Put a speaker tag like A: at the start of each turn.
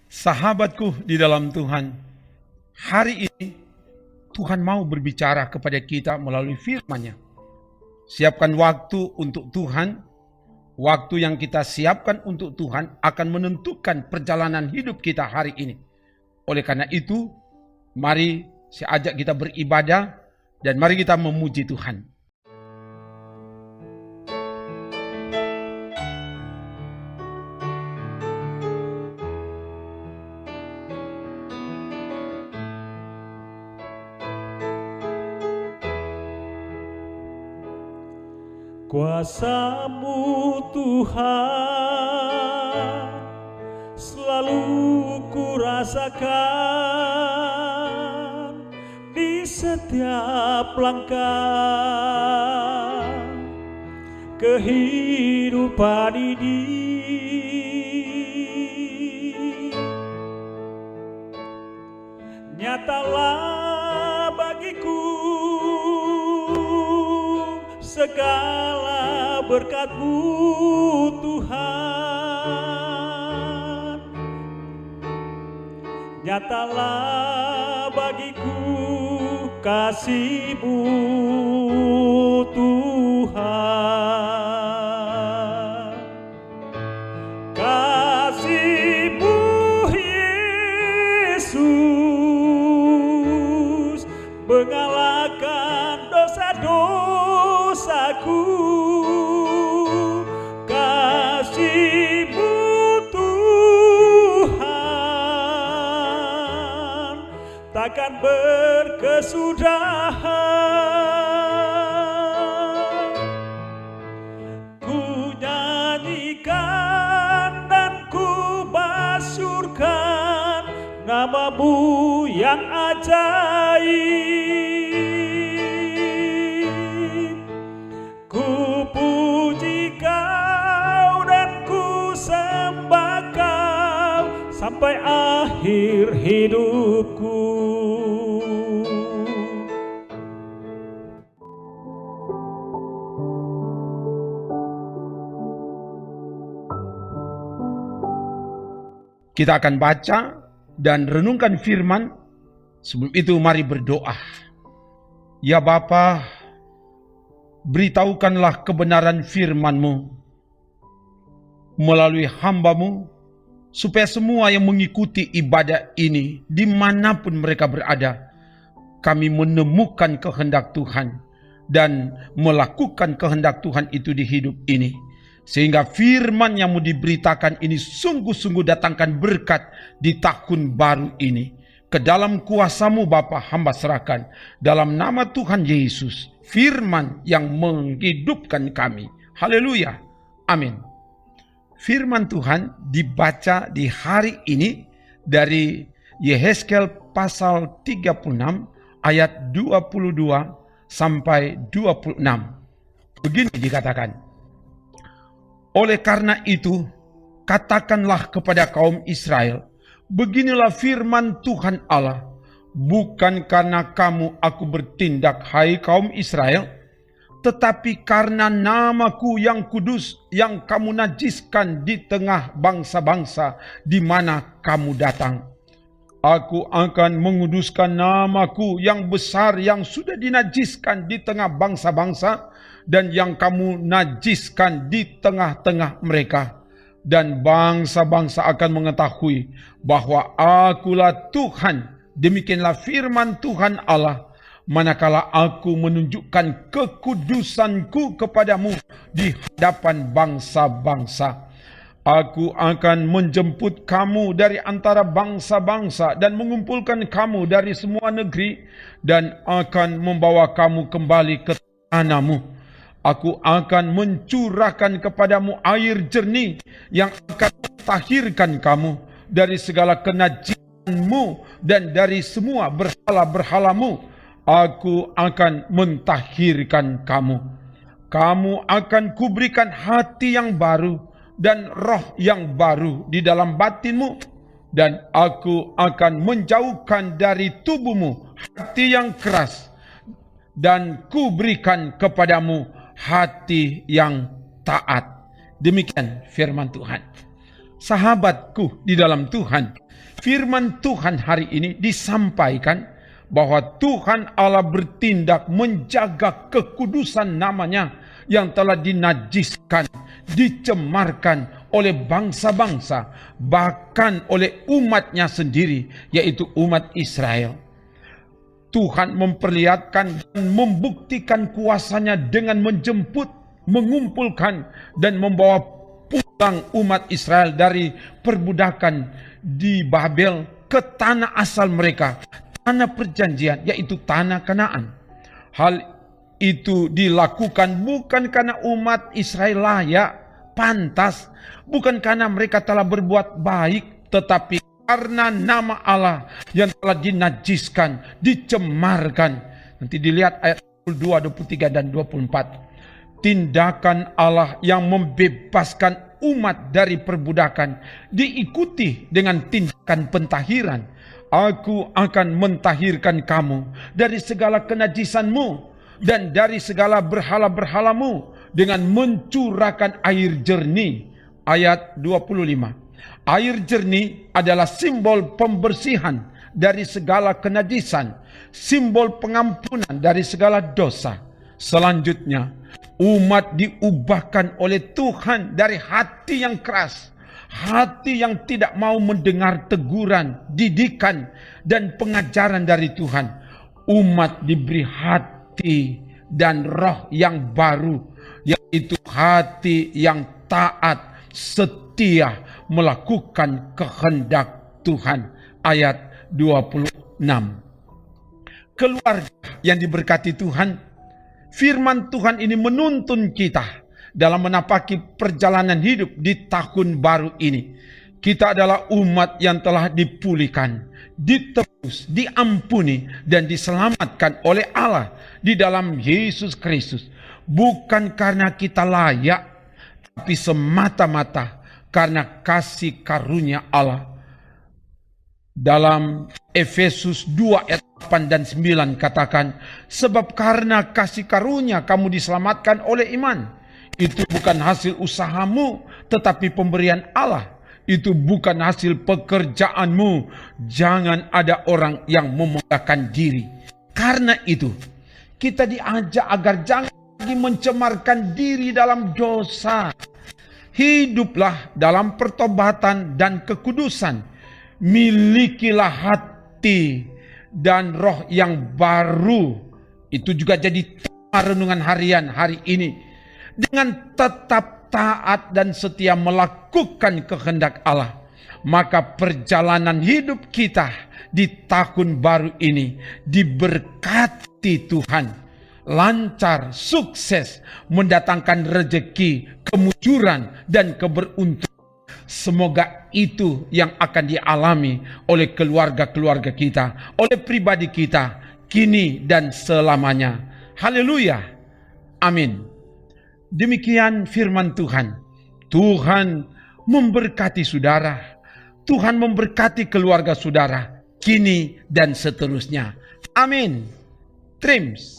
A: Sahabatku di dalam Tuhan, hari ini Tuhan mau berbicara kepada kita melalui firman-Nya. Siapkan waktu untuk Tuhan. Waktu yang kita siapkan untuk Tuhan akan menentukan perjalanan hidup kita hari ini. Oleh karena itu, mari saya ajak kita beribadah dan mari kita memuji Tuhan.
B: Kuasa-Mu Tuhan selalu ku rasakan di setiap langkah kehidupan ini. Nyatalah bagiku segala berkat-Mu Tuhan. Nyatalah bagiku kasih-Mu Tuhan. Kasih-Mu Yesus mengalahkan dosa-dosaku. Kasih-Mu Tuhan takkan berkesudahan. Ku nyanyikan dan ku masyurkan nama-Mu yang ajaib. Ku puji Kau dan ku sembah Kau sampai akhir hidupku.
A: Kita akan baca dan renungkan firman. Sebelum itu mari berdoa. Ya Bapa, beritahukanlah kebenaran firman-Mu melalui hamba-Mu, supaya semua yang mengikuti ibadah ini dimanapun mereka berada, kami menemukan kehendak Tuhan dan melakukan kehendak Tuhan itu di hidup ini. Sehingga firman yang mau diberitakan ini sungguh-sungguh datangkan berkat di tahun baru ini. Ke dalam kuasa-Mu Bapa, hamba serahkan. Dalam nama Tuhan Yesus, firman yang menghidupkan kami. Haleluya. Amin. Firman Tuhan dibaca di hari ini dari Yehezkel pasal 36 ayat 22 sampai 26. Begini dikatakan. Oleh karena itu, katakanlah kepada kaum Israel, beginilah firman Tuhan Allah, bukan karena kamu aku bertindak, hai kaum Israel, tetapi karena namaku yang kudus yang kamu najiskan di tengah bangsa-bangsa di mana kamu datang. Aku akan menguduskan namaku yang besar yang sudah dinajiskan di tengah bangsa-bangsa dan yang kamu najiskan di tengah-tengah mereka. Dan bangsa-bangsa akan mengetahui bahwa akulah Tuhan. Demikianlah firman Tuhan Allah. Manakala aku menunjukkan kekudusanku kepadamu di hadapan bangsa-bangsa. Aku akan menjemput kamu dari antara bangsa-bangsa dan mengumpulkan kamu dari semua negeri dan akan membawa kamu kembali ke tanahmu. Aku akan mencurahkan kepadamu air jernih yang akan mentahirkan kamu dari segala kenajisanmu dan dari semua berhala-berhalamu. Aku akan mentahirkan kamu. Kamu akan kuberikan hati yang baru dan roh yang baru di dalam batinmu, dan aku akan menjauhkan dari tubuhmu hati yang keras, dan kuberikan kepadamu hati yang taat. Demikian firman Tuhan. Sahabatku di dalam Tuhan, firman Tuhan hari ini disampaikan bahwa Tuhan Allah bertindak menjaga kekudusan namanya yang telah dinajiskan, dicemarkan oleh bangsa-bangsa, bahkan oleh umatnya sendiri, yaitu umat Israel. Tuhan memperlihatkan dan membuktikan kuasanya dengan menjemput, mengumpulkan, dan membawa pulang umat Israel dari perbudakan di Babel ke tanah asal mereka, tanah perjanjian, yaitu tanah Kanaan. Hal itu dilakukan bukan karena umat Israel layak, pantas, bukan karena mereka telah berbuat baik, tetapi karena nama Allah yang telah dinajiskan, dicemarkan. Nanti dilihat ayat 22, 23, dan 24. Tindakan Allah yang membebaskan umat dari perbudakan diikuti dengan tindakan pentahiran. Aku akan mentahirkan kamu dari segala kenajisanmu dan dari segala berhala-berhalamu dengan mencurahkan air jernih. Ayat 25. Air jernih adalah simbol pembersihan dari segala kenajisan, simbol pengampunan dari segala dosa. Selanjutnya, umat diubahkan oleh Tuhan dari hati yang keras, hati yang tidak mau mendengar teguran, didikan, dan pengajaran dari Tuhan. Umat diberi hati dan roh yang baru, yaitu hati yang taat, setia, melakukan kehendak Tuhan. Ayat 26. Keluarga yang diberkati Tuhan, firman Tuhan ini menuntun kita dalam menapaki perjalanan hidup di tahun baru ini. Kita adalah umat yang telah dipulihkan, ditebus, diampuni, dan diselamatkan oleh Allah di dalam Yesus Kristus. Bukan karena kita layak, tapi semata-mata karena kasih karunia Allah. Dalam Efesus 2 ayat 8 dan 9 katakan, sebab karena kasih karunia kamu diselamatkan oleh iman. Itu bukan hasil usahamu, tetapi pemberian Allah. Itu bukan hasil pekerjaanmu. Jangan ada orang yang memegahkan diri. Karena itu, kita diajak agar jangan lagi mencemarkan diri dalam dosa. Hiduplah dalam pertobatan dan kekudusan. Milikilah hati dan roh yang baru. Itu juga jadi tema renungan harian hari ini. Dengan tetap taat dan setia melakukan kehendak Allah, maka perjalanan hidup kita di tahun baru ini diberkati Tuhan. Lancar, sukses, mendatangkan rezeki, kemujuran, dan keberuntungan. Semoga itu yang akan dialami oleh keluarga-keluarga kita, oleh pribadi kita, kini dan selamanya. Haleluya. Amin. Demikian firman Tuhan. Tuhan memberkati saudara. Tuhan memberkati keluarga saudara, kini dan seterusnya. Amin. Trims.